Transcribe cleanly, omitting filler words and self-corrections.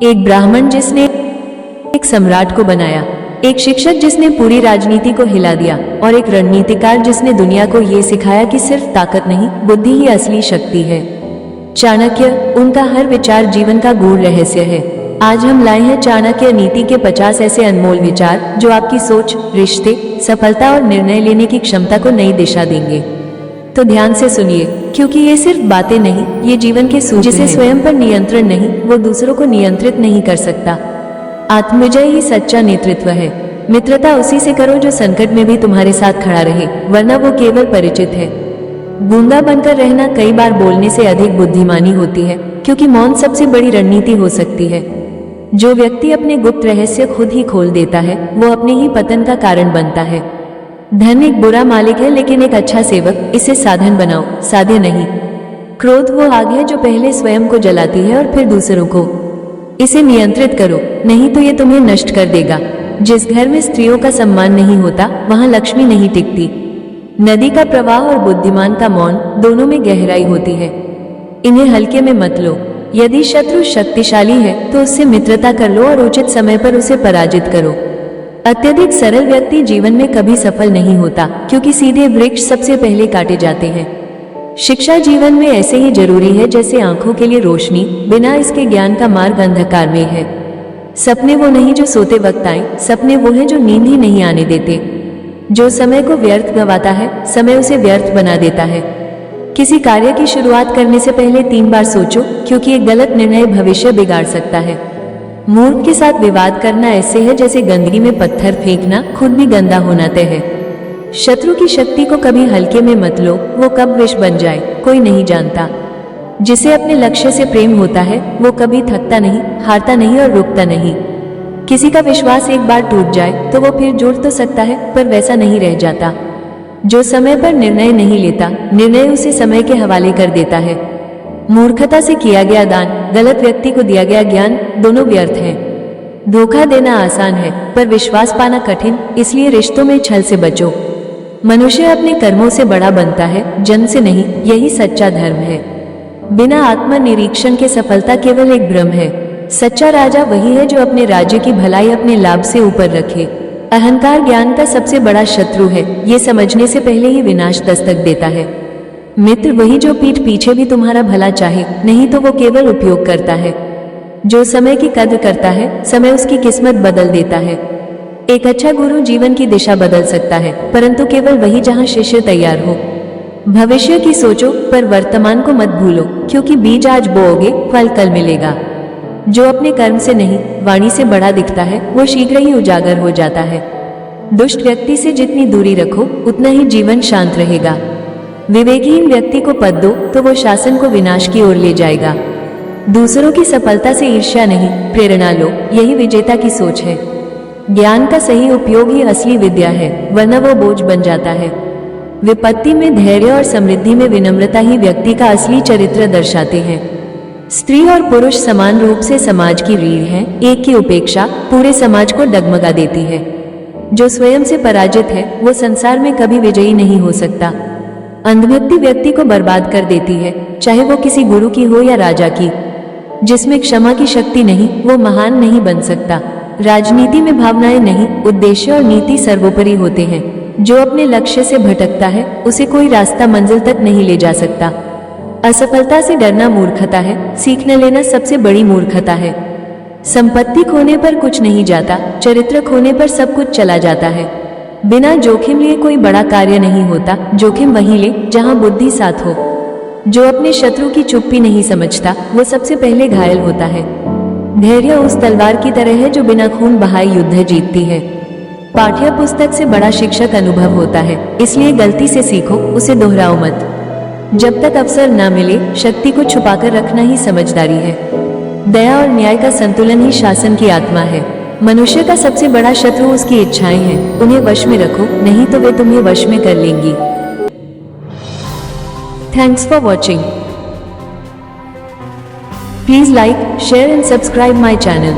एक ब्राह्मण जिसने एक सम्राट को बनाया, एक शिक्षक जिसने पूरी राजनीति को हिला दिया और एक रणनीतिकार जिसने दुनिया को ये सिखाया कि सिर्फ ताकत नहीं, बुद्धि ही असली शक्ति है। चाणक्य, उनका हर विचार जीवन का गूढ़ रहस्य है। आज हम लाए हैं चाणक्य नीति के 50 ऐसे अनमोल विचार जो आपकी सोच, रिश्ते, सफलता और निर्णय लेने की क्षमता को नई दिशा देंगे। तो ध्यान से सुनिए, क्योंकि ये सिर्फ बातें नहीं, ये जीवन के सूत्र जिसे स्वयं पर नियंत्रण नहीं, वो दूसरों को नियंत्रित नहीं कर सकता। आत्मविजय ही सच्चा नेतृत्व है। मित्रता उसी से करो जो संकट में भी तुम्हारे साथ खड़ा रहे, वरना वो केवल परिचित है। गूंगा बनकर रहना कई बार बोलने से अधिक बुद्धिमानी होती है, क्योंकि मौन सबसे बड़ी रणनीति हो सकती है। जो व्यक्ति अपने गुप्त रहस्य खुद ही खोल देता है, वो अपने ही पतन का कारण बनता है। धन एक बुरा मालिक है, लेकिन एक अच्छा सेवक, इसे साधन बनाओ, साध्य नहीं। क्रोध वो आग है जो पहले स्वयं को जलाती है और फिर दूसरों को। इसे नियंत्रित करो, नहीं तो ये तुम्हें नष्ट कर देगा। जिस घर में स्त्रियों का सम्मान नहीं होता, वहां लक्ष्मी नहीं टिकती। नदी का प्रवाह और बुद्धिमान का मौन, दोनों में गहराई होती है। इन्हें हल्के में मत लो। यदि शत्रु शक्तिशाली है तो उससे मित्रता कर लो और उचित समय पर उसे पराजित करो। अत्यधिक सरल व्यक्ति जीवन में कभी सफल नहीं होता, क्योंकि सीधे वृक्ष सबसे पहले काटे जाते हैं। शिक्षा जीवन में ऐसे ही जरूरी है जैसे आंखों के लिए रोशनी, बिना इसके ज्ञान का मार्ग अंधकार में है। सपने वो नहीं जो सोते वक्त आए, सपने वो हैं जो नींद ही नहीं आने देते। जो समय को व्यर्थ गवाता है, समय उसे व्यर्थ बना देता है। किसी कार्य की शुरुआत करने से पहले 3 बार सोचो, क्योंकि एक गलत निर्णय भविष्य बिगाड़ सकता है। मूर्ख के साथ विवाद करना ऐसे है जैसे गंदगी में पत्थर फेंकना, खुद भी गंदा होना तय है। शत्रु की शक्ति को कभी हल्के में मत लो, वो कब विष बन जाए कोई नहीं जानता। जिसे अपने लक्ष्य से प्रेम होता है, वो कभी थकता नहीं, हारता नहीं और रुकता नहीं। किसी का विश्वास एक बार टूट जाए तो वो फिर जुड़ तो सकता है, पर वैसा नहीं रह जाता। जो समय पर निर्णय नहीं लेता, निर्णय उसे समय के हवाले कर देता है। मूर्खता से किया गया दान, गलत व्यक्ति को दिया गया ज्ञान, दोनों व्यर्थ हैं। धोखा देना आसान है, पर विश्वास पाना कठिन, इसलिए रिश्तों में छल से बचो। मनुष्य अपने कर्मों से बड़ा बनता है, जन्म से नहीं, यही सच्चा धर्म है। बिना आत्मनिरीक्षण के सफलता केवल एक भ्रम है। सच्चा राजा वही है जो अपने राज्य की भलाई अपने लाभ से ऊपर रखे। अहंकार ज्ञान का सबसे बड़ा शत्रु है, ये समझने से पहले ही विनाश दस्तक देता है। मित्र वही जो पीठ पीछे भी तुम्हारा भला चाहे, नहीं तो वो केवल उपयोग करता है। जो समय की कद्र करता है, समय उसकी किस्मत बदल देता है। एक अच्छा गुरु जीवन की दिशा बदल सकता है, परंतु केवल वही जहां शिष्य तैयार हो। भविष्य की सोचो, पर वर्तमान को मत भूलो, क्योंकि बीज आज बोओगे, फल कल मिलेगा। जो अपने कर्म से नहीं, वाणी से बड़ा दिखता है, वो शीघ्र ही उजागर हो जाता है। दुष्ट व्यक्ति से जितनी दूरी रखो, उतना ही जीवन शांत रहेगा। विवेकहीन व्यक्ति को पद दो तो वो शासन को विनाश की ओर ले जाएगा। दूसरों की सफलता से ईर्ष्या नहीं, प्रेरणा लो, यही विजेता की सोच है। ज्ञान का सही उपयोग ही असली विद्या है, वरना वो बोझ बन जाता है। विपत्ति में धैर्य और समृद्धि में विनम्रता ही व्यक्ति का असली चरित्र दर्शाते हैं। स्त्री और पुरुष समान रूप से समाज की रीढ़ हैं, एक की उपेक्षा पूरे समाज को डगमगा देती है। जो स्वयं से पराजित है, वो संसार में कभी विजयी नहीं हो सकता। अंधभक्ति व्यक्ति को बर्बाद कर देती है, चाहे वो किसी गुरु की हो या राजा की। जिसमें क्षमा की शक्ति नहीं, वो महान नहीं बन सकता। राजनीति में भावनाएं नहीं, उद्देश्य और नीति सर्वोपरि होते हैं। जो अपने लक्ष्य से भटकता है, उसे कोई रास्ता मंजिल तक नहीं ले जा सकता। असफलता से डरना मूर्खता है, सीख न लेना सबसे बड़ी मूर्खता है। संपत्ति खोने पर कुछ नहीं जाता, चरित्र खोने पर सब कुछ चला जाता है। बिना जोखिम लिए कोई बड़ा कार्य नहीं होता, जोखिम वहीं ले जहां बुद्धि साथ हो। जो अपने शत्रु की चुप्पी नहीं समझता, वो सबसे पहले घायल होता है। धैर्य उस तलवार की तरह है जो बिना खून बहाए युद्ध जीतती है। पाठ्य पुस्तक से बड़ा शिक्षक अनुभव होता है, इसलिए गलती से सीखो, उसे दोहराओ मत। जब तक अवसर ना मिले, शक्ति को छुपाकर रखना ही समझदारी है। दया और न्याय का संतुलन ही शासन की आत्मा है। मनुष्य का सबसे बड़ा शत्रु उसकी इच्छाएं हैं, उन्हें वश में रखो, नहीं तो वे तुम्हें वश में कर लेंगी। Thanks for watching. Please like, share and subscribe my channel.